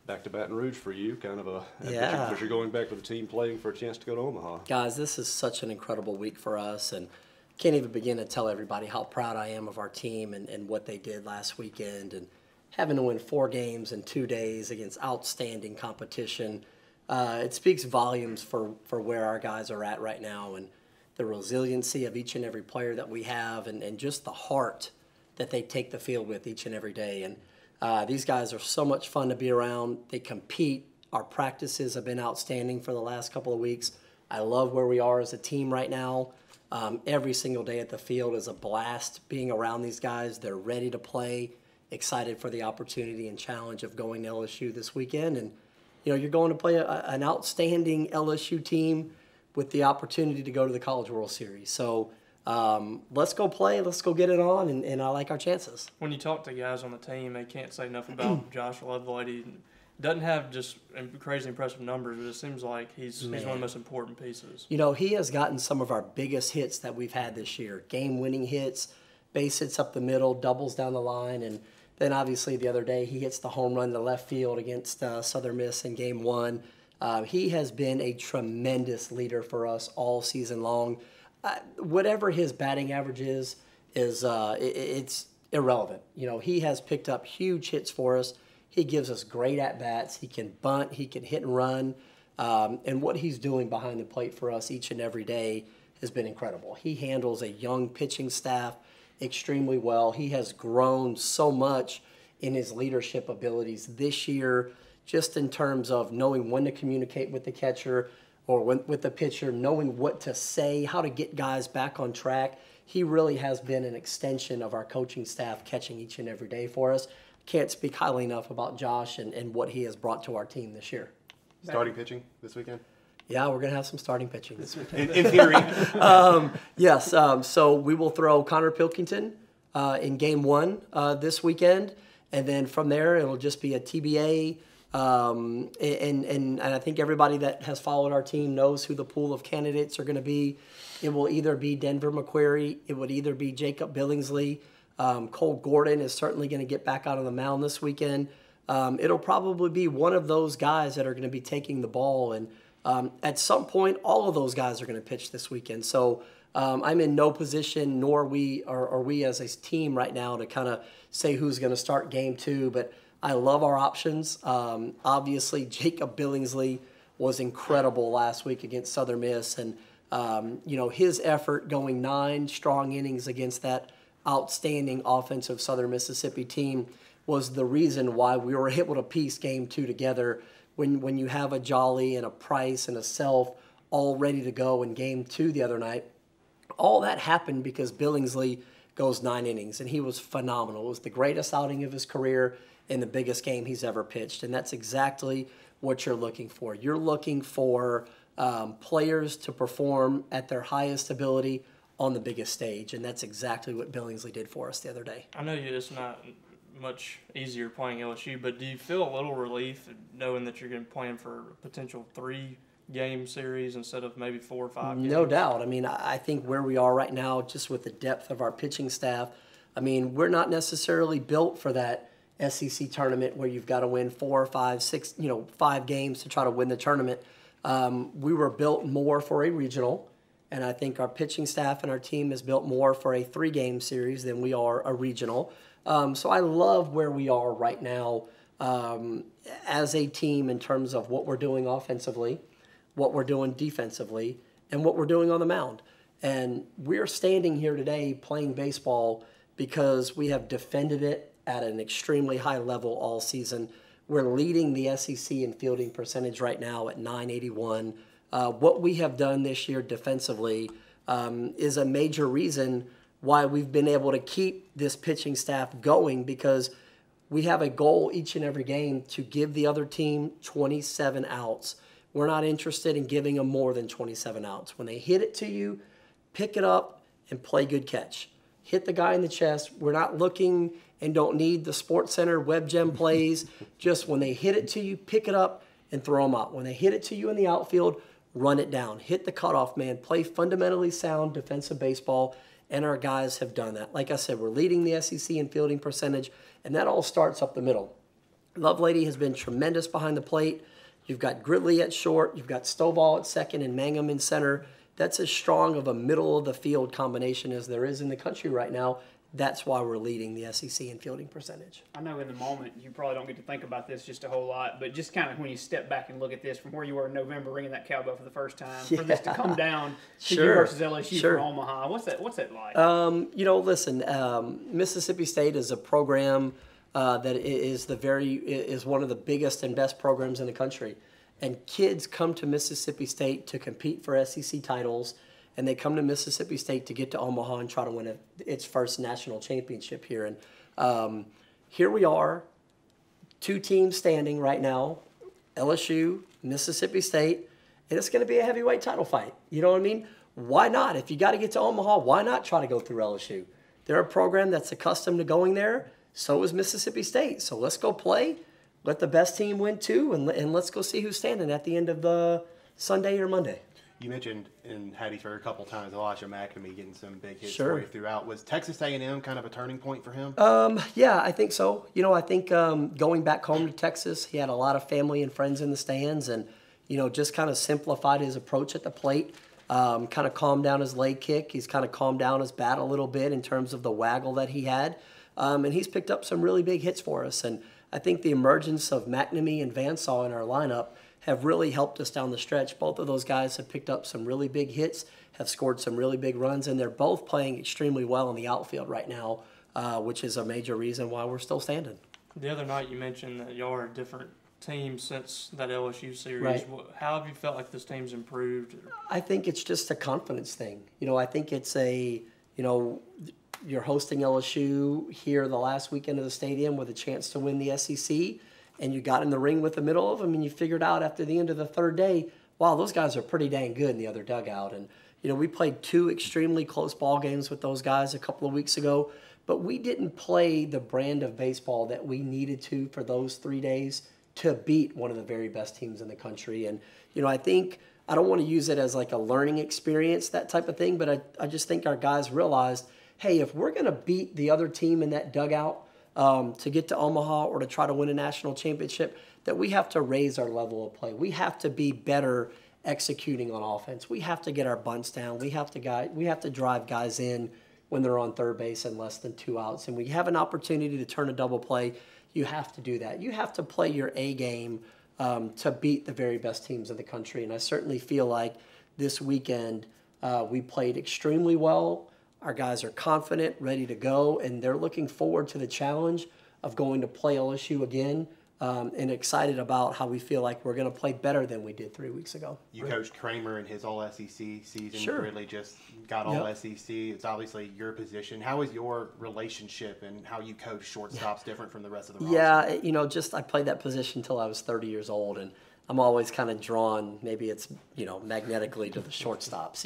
back to Baton Rouge for you, kind of a Yeah. because you're going back with the team playing for a chance to go to Omaha. Guys, this is such an incredible week for us, and can't even begin to tell everybody how proud I am of our team and what they did last weekend, and having to win 4 games in 2 days against outstanding competition. It speaks volumes for where our guys are at right now, and the resiliency of each and every player that we have, and just the heart that they take the field with each and every day. And these guys are so much fun to be around. They compete. Our practices have been outstanding for the last couple of weeks. I love where we are as a team right now. Every single day at the field is a blast being around these guys. They're ready to play, excited for the opportunity and challenge of going to LSU this weekend. And, you know, you're going to play an outstanding LSU team with the opportunity to go to the College World Series. So let's go play, let's go get it on, and I like our chances. When you talk to guys on the team, they can't say enough about Josh Lloyd. He doesn't have just crazy impressive numbers, but it seems like he's one of the most important pieces. You know, he has gotten some of our biggest hits that we've had this year, game-winning hits, base hits up the middle, doubles down the line, and then obviously the other day he hits the home run to left field against Southern Miss in Game 1. He has been a tremendous leader for us all season long. Whatever his batting average is it's irrelevant. You know, he has picked up huge hits for us. He gives us great at-bats. He can bunt. He can hit and run. And what he's doing behind the plate for us each and every day has been incredible. He handles a young pitching staff extremely well. He has grown so much in his leadership abilities this year, just in terms of knowing when to communicate with the catcher or with the pitcher, knowing what to say, how to get guys back on track. He really has been an extension of our coaching staff, catching each and every day for us. Can't speak highly enough about Josh and what he has brought to our team this year. Starting pitching this weekend? Yeah, we're going to have some starting pitching this weekend. In theory. Yes, so we will throw Connor Pilkington in Game 1 this weekend, and then from there it'll just be a TBA. And I think everybody that has followed our team knows who the pool of candidates are going to be. It will either be Denver McQuarrie, it would either be Jacob Billingsley. Cole Gordon is certainly going to get back out on the mound this weekend. It'll probably be one of those guys that are going to be taking the ball, and at some point all of those guys are going to pitch this weekend. So I'm in no position, nor are we as a team right now, to kind of say who's going to start Game 2, but I love our options. Obviously, Jacob Billingsley was incredible last week against Southern Miss, and you know, his effort going 9 strong innings against that outstanding offensive Southern Mississippi team was the reason why we were able to piece Game 2 together. When you have a Jolly and a Price and a Self all ready to go in Game 2 the other night, all that happened because Billingsley goes 9 innings, and he was phenomenal. It was the greatest outing of his career in the biggest game he's ever pitched, and that's exactly what you're looking for. You're looking for players to perform at their highest ability on the biggest stage, and that's exactly what Billingsley did for us the other day. I know it's not much easier playing LSU, but do you feel a little relief knowing that you're going to be playing for a potential 3-game series instead of maybe 4 or 5 games? No doubt. I mean, I think where we are right now, just with the depth of our pitching staff, I mean, we're not necessarily built for that SEC tournament where you've got to win 4, 5, 6, 5 games to try to win the tournament. We were built more for a regional, and I think our pitching staff and our team is built more for a 3-game series than we are a regional. So I love where we are right now as a team in terms of what we're doing offensively, what we're doing defensively, and what we're doing on the mound. And we're standing here today playing baseball because we have defended it at an extremely high level all season. We're leading the SEC in fielding percentage right now at .981. What we have done this year defensively is a major reason why we've been able to keep this pitching staff going, because we have a goal each and every game to give the other team 27 outs. We're not interested in giving them more than 27 outs. When they hit it to you, pick it up and play good catch. Hit the guy in the chest. We're not looking and don't need the Sports Center web gem plays. Just when they hit it to you, pick it up and throw them out. When they hit it to you in the outfield, run it down. Hit the cutoff man. Play fundamentally sound defensive baseball, and our guys have done that. Like I said, we're leading the SEC in fielding percentage, and that all starts up the middle. Lovelady has been tremendous behind the plate. You've got Gridley at short. You've got Stovall at second and Mangum in center. That's as strong of a middle-of-the-field combination as there is in the country right now. That's why we're leading the SEC in fielding percentage. I know in the moment you probably don't get to think about this just a whole lot, but just kind of when you step back and look at this from where you were in November ringing that cowbell for the first time, for this to come down to you versus LSU for Omaha, what's that like? Listen, Mississippi State is a program that is one of the biggest and best programs in the country. And kids come to Mississippi State to compete for SEC titles, and they come to Mississippi State to get to Omaha and try to win its first national championship here. And here we are, 2 teams standing right now, LSU, Mississippi State, and it's going to be a heavyweight title fight. You know what I mean? Why not? If you got to get to Omaha, why not try to go through LSU? They're a program that's accustomed to going there. So is Mississippi State. So let's go play. Let the best team win too, and let's go see who's standing at the end of the Sunday or Monday. You mentioned in Hattiesburg a couple times Elijah Maccabee getting some big hits for you throughout. Was Texas A&M kind of a turning point for him? Yeah, I think so. I think going back home to Texas, he had a lot of family and friends in the stands, and just kind of simplified his approach at the plate. Kind of calmed down his leg kick. He's kind of calmed down his bat a little bit in terms of the waggle that he had, and he's picked up some really big hits for us. And I think the emergence of McNamee and Vansaw in our lineup have really helped us down the stretch. Both of those guys have picked up some really big hits, have scored some really big runs, and they're both playing extremely well in the outfield right now, which is a major reason why we're still standing. The other night you mentioned that y'all are a different team since that LSU series. Right. How have you felt like this team's improved? I think it's just a confidence thing. I think it's you're hosting LSU here the last weekend of the stadium with a chance to win the SEC, and you got in the ring with the middle of them, and you figured out after the end of the third day, wow, those guys are pretty dang good in the other dugout. And, we played 2 extremely close ball games with those guys a couple of weeks ago, but we didn't play the brand of baseball that we needed to for those 3 days to beat one of the very best teams in the country. And, I think I don't want to use it as like a learning experience, that type of thing, but I just think our guys realized, hey, if we're going to beat the other team in that dugout to get to Omaha or to try to win a national championship, that we have to raise our level of play. We have to be better executing on offense. We have to get our bunts down. We have to drive guys in when they're on third base and less than 2 outs. And we have an opportunity to turn a double play. You have to do that. You have to play your A game to beat the very best teams in the country. And I certainly feel like this weekend we played extremely well. Our guys are confident, ready to go, and they're looking forward to the challenge of going to play LSU again, and excited about how we feel like we're going to play better than we did 3 weeks ago. You coached Kramer in his All-SEC season. Sure. Really just got All-SEC. It's obviously your position. How is your relationship and how you coach shortstops different from the rest of the roster? Yeah, I played that position until I was 30 years old, and I'm always kind of drawn, maybe it's, magnetically to the shortstops,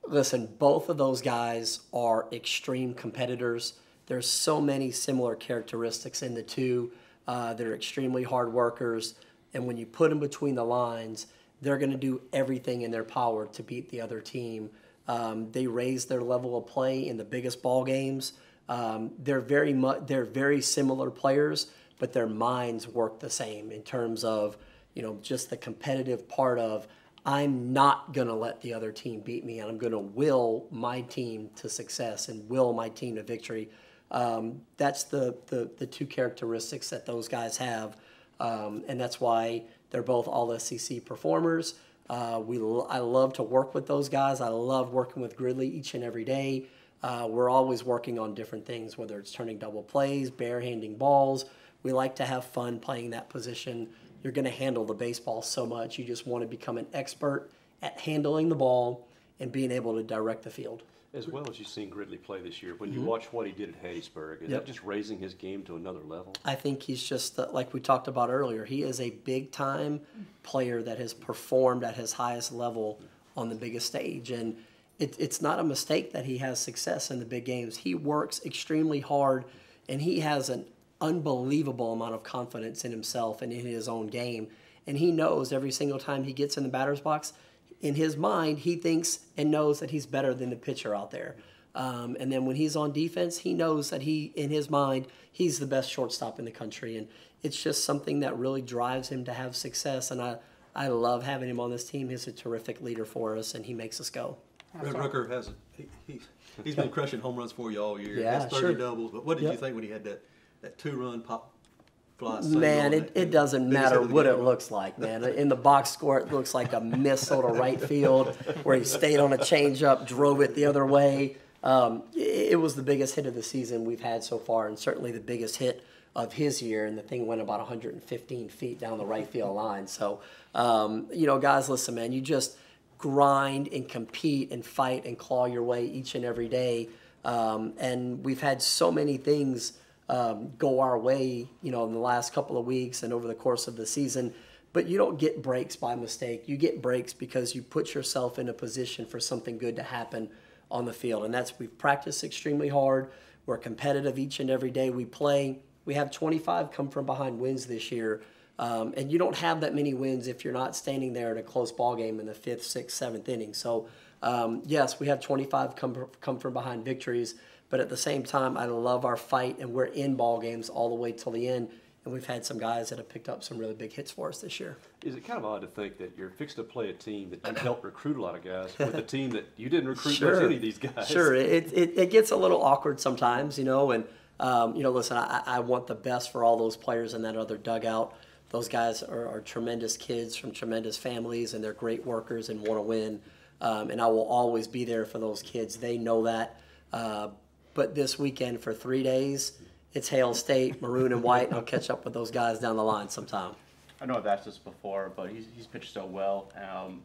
Listen, both of those guys are extreme competitors. There's so many similar characteristics in the two. They're extremely hard workers, and when you put them between the lines, they're going to do everything in their power to beat the other team. They raise their level of play in the biggest ball games. They're very similar players, but their minds work the same in terms of just the competitive part of, I'm not going to let the other team beat me, and I'm going to will my team to success and will my team to victory. That's the 2 characteristics that those guys have, and that's why they're both all-SEC performers. I love to work with those guys. I love working with Gridley each and every day. We're always working on different things, whether it's turning double plays, barehanding balls. We like to have fun playing that position. You're going to handle the baseball so much. You just want to become an expert at handling the ball and being able to direct the field. As well as you've seen Gridley play this year, when you watch what he did at Hattiesburg, is that just raising his game to another level? I think he's just, like we talked about earlier, he is a big-time player that has performed at his highest level on the biggest stage. And it's not a mistake that he has success in the big games. He works extremely hard, and he has an unbelievable amount of confidence in himself and in his own game. And he knows every single time he gets in the batter's box, in his mind, he thinks and knows that he's better than the pitcher out there. And then when he's on defense, he knows that in his mind, he's the best shortstop in the country. And it's just something that really drives him to have success. And I love having him on this team. He's a terrific leader for us, and he makes us go. Red Rucker has he's been crushing home runs for you all year. Yeah, He has 30 doubles. But what did you think when he had that 2-run pop fly single? Man, it doesn't matter what it looks like, man. In the box score, it looks like a missile to right field where he stayed on a changeup, drove it the other way. It was the biggest hit of the season we've had so far, and certainly the biggest hit of his year, and the thing went about 115 feet down the right field line. So, guys, listen, man, you just grind and compete and fight and claw your way each and every day. And we've had so many things go our way, in the last couple of weeks and over the course of the season. But you don't get breaks by mistake. You get breaks because you put yourself in a position for something good to happen on the field. And we've practiced extremely hard. We're competitive each and every day we play. We have 25 come from behind wins this year. And you don't have that many wins if you're not standing there in a close ball game in the 5th, 6th, 7th inning. So, yes, we have 25 come from behind victories. But at the same time, I love our fight, and we're in ball games all the way till the end. And we've had some guys that have picked up some really big hits for us this year. Is it kind of odd to think that you're fixed to play a team that you helped recruit a lot of guys with a team that you didn't recruit much any of these guys? Sure. It gets a little awkward sometimes, and listen, I want the best for all those players in that other dugout. Those guys are tremendous kids from tremendous families, and they're great workers and want to win. And I will always be there for those kids. They know that. But this weekend for 3 days, it's Hail State, maroon and white, and I'll catch up with those guys down the line sometime. I know I've asked this before, but he's pitched so well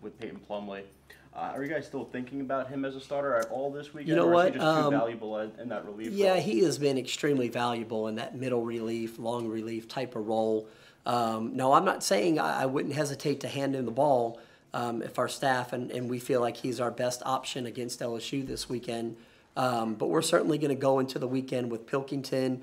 with Peyton Plumlee. Are you guys still thinking about him as a starter at all this weekend? You know or what? Is he just too valuable in that relief Yeah, role? he has been extremely valuable in that middle relief, long relief type of role. No, I'm not saying I wouldn't hesitate to hand him the ball if our staff and we feel like he's our best option against LSU this weekend. But we're certainly going to go into the weekend with Pilkington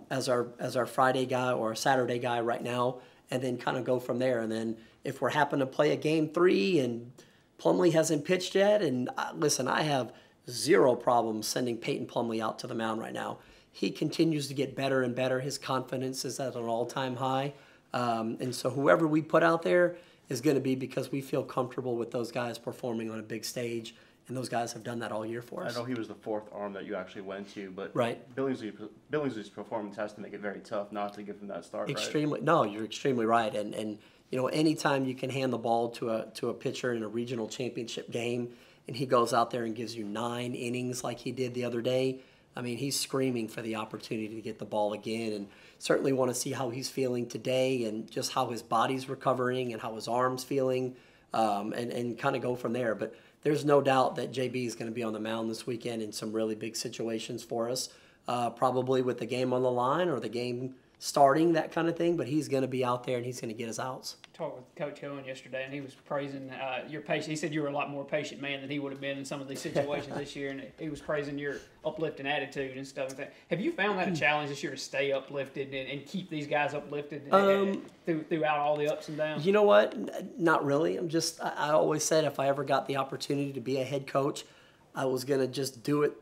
as our Friday guy or our Saturday guy right now, and then kind of go from there. And then if we're happen to play a game 3 and Plumlee hasn't pitched yet, and listen, I have zero problem sending Peyton Plumlee out to the mound right now. He continues to get better and better. His confidence is at an all-time high. And so whoever we put out there is going to be because we feel comfortable with those guys performing on a big stage, and those guys have done that all year for us. I know he was the 4th arm that you actually went to, but right. Billings' performance has to make it very tough not to give him that start, Extremely. right? No, you're extremely right. And anytime you can hand the ball to a pitcher in a regional championship game, and he goes out there and gives you 9 innings like he did the other day, I mean, he's screaming for the opportunity to get the ball again, and certainly want to see how he's feeling today and just how his body's recovering and how his arm's feeling, and kind of go from there. But there's no doubt that JB is going to be on the mound this weekend in some really big situations for us, probably with the game on the line or the game starting, that kind of thing, but he's going to be out there and he's going to get his outs. Talked with Coach Owen yesterday, and he was praising your patience. He said you were a lot more patient man than he would have been in some of these situations this year, and he was praising your uplifting attitude and stuff. Have you found that a challenge this year to stay uplifted and keep these guys uplifted throughout all the ups and downs? You know what? Not really. I always said if I ever got the opportunity to be a head coach, I was going to just do it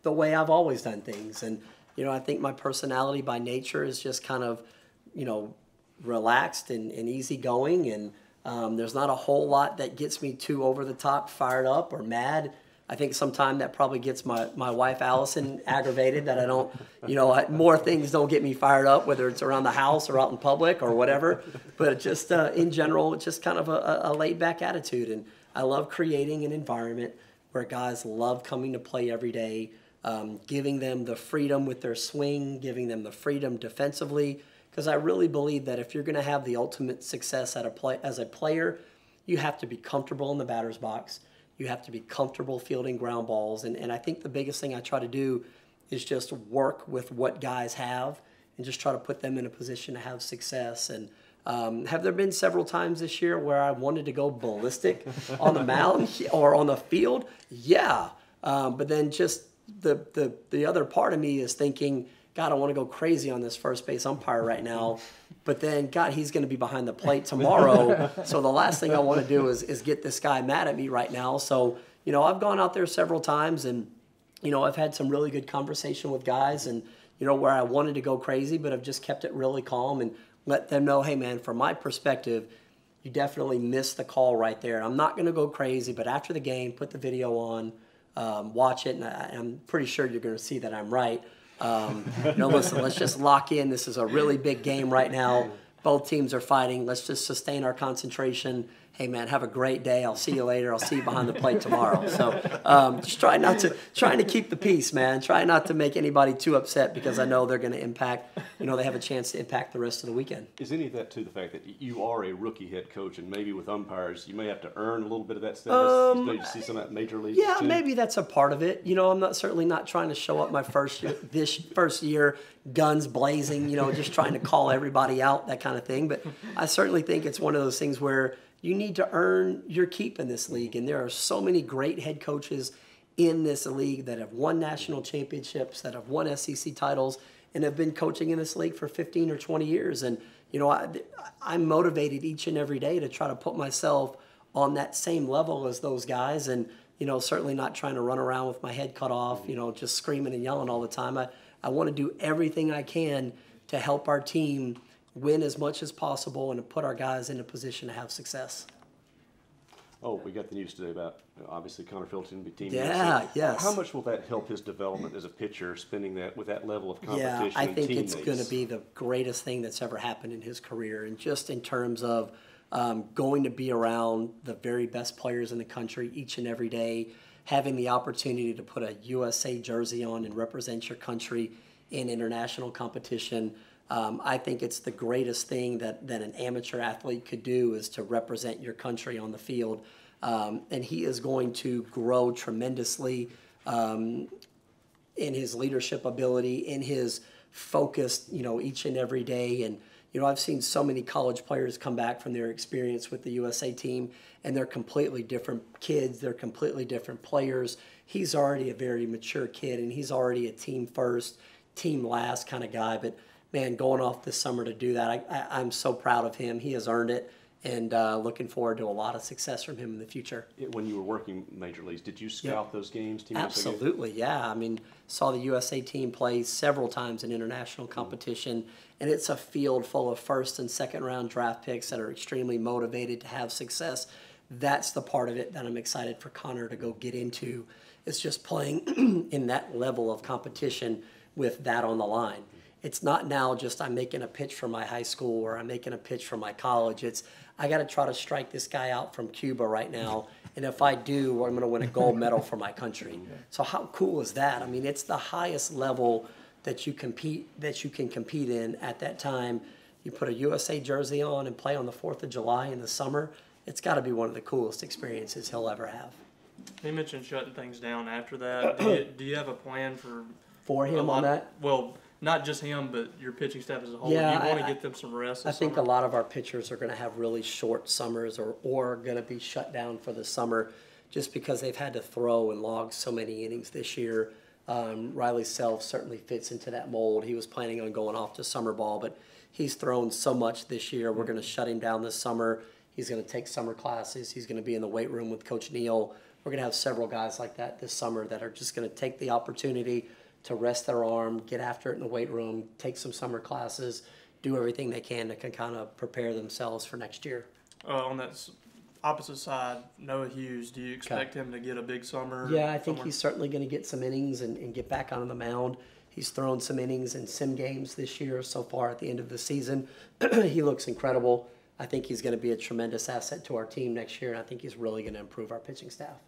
the way I've always done things. And I think my personality by nature is just kind of, relaxed and easygoing. And there's not a whole lot that gets me too over the top, fired up, or mad. I think sometimes that probably gets my wife, Allison, aggravated that I don't, more things don't get me fired up, whether it's around the house or out in public or whatever. But just in general, it's just kind of a laid-back attitude. And I love creating an environment where guys love coming to play every day, giving them the freedom with their swing, giving them the freedom defensively, because I really believe that if you're going to have the ultimate success as a player, you have to be comfortable in the batter's box. You have to be comfortable fielding ground balls. And I think the biggest thing I try to do is just work with what guys have and just try to put them in a position to have success. And have there been several times this year where I wanted to go ballistic on the mound or on the field? Yeah. But then just the other part of me is thinking, God, I want to go crazy on this first base umpire right now. But then, God, he's going to be behind the plate tomorrow. So the last thing I want to do is get this guy mad at me right now. So, I've gone out there several times and, I've had some really good conversation with guys, and where I wanted to go crazy, but I've just kept it really calm and let them know, hey man, from my perspective, you definitely missed the call right there. I'm not going to go crazy, but after the game, put the video on, watch it, and I'm pretty sure you're going to see that I'm right. Listen, let's just lock in. This is a really big game right now. Both teams are fighting. Let's just sustain our concentration. Hey man, have a great day. I'll see you later. I'll see you behind the plate tomorrow. So just trying to keep the peace, man. Try not to make anybody too upset, because I know they're going to impact. They have a chance to impact the rest of the weekend. Is any of that to the fact that you are a rookie head coach, and maybe with umpires you may have to earn a little bit of that status? You see some of that major leagues. Yeah, too? Maybe that's a part of it. I'm certainly not trying to show up my first year guns blazing. Just trying to call everybody out, that kind of thing. But I certainly think it's one of those things where you need to earn your keep in this league. And there are so many great head coaches in this league that have won national championships, that have won SEC titles, and have been coaching in this league for 15 or 20 years. And, I'm motivated each and every day to try to put myself on that same level as those guys. And, certainly not trying to run around with my head cut off, just screaming and yelling all the time. I want to do everything I can to help our team win as much as possible and to put our guys in a position to have success. Oh, we got the news today about, obviously, Connor Phillipson be team. Yeah, yes. How much will that help his development as a pitcher, spending that with that level of competition? Yeah, I think and it's going to be the greatest thing that's ever happened in his career, and just in terms of going to be around the very best players in the country each and every day, having the opportunity to put a USA jersey on and represent your country in international competition. I think it's the greatest thing that an amateur athlete could do, is to represent your country on the field. And he is going to grow tremendously in his leadership ability, in his focus, each and every day. And, I've seen so many college players come back from their experience with the USA team, and they're completely different kids. They're completely different players. He's already a very mature kid, and he's already a team first, team last kind of guy. But man, going off this summer to do that, I'm so proud of him. He has earned it, and looking forward to a lot of success from him in the future. When you were working major leagues, did you scout those games? Team Absolutely, yeah. Saw the USA team play several times in international competition, and it's a field full of first and second round draft picks that are extremely motivated to have success. That's the part of it that I'm excited for Connor to go get into. It's just playing in that level of competition with that on the line. It's not now just I'm making a pitch for my high school or I'm making a pitch for my college. It's I got to try to strike this guy out from Cuba right now, and if I do, I'm going to win a gold medal for my country. So how cool is that? It's the highest level that you can compete in at that time. You put a USA jersey on and play on the 4th of July in the summer. It's got to be one of the coolest experiences he'll ever have. You mentioned shutting things down after that. Do you have a plan for him on that? Well, not just him, but your pitching staff as a whole. Yeah, do you want to get them some rest? I think a lot of our pitchers are going to have really short summers or going to be shut down for the summer just because they've had to throw and log so many innings this year. Riley Self certainly fits into that mold. He was planning on going off to summer ball, but he's thrown so much this year. We're going to shut him down this summer. He's going to take summer classes. He's going to be in the weight room with Coach Neal. We're going to have several guys like that this summer that are just going to take the opportunity to rest their arm, get after it in the weight room, take some summer classes, do everything they can to kind of prepare themselves for next year. On that opposite side, Noah Hughes, do you expect him to get a big summer? Yeah, I think he's certainly going to get some innings and get back on the mound. He's thrown some innings in sim games this year so far at the end of the season. He looks incredible. I think he's going to be a tremendous asset to our team next year, and I think he's really going to improve our pitching staff.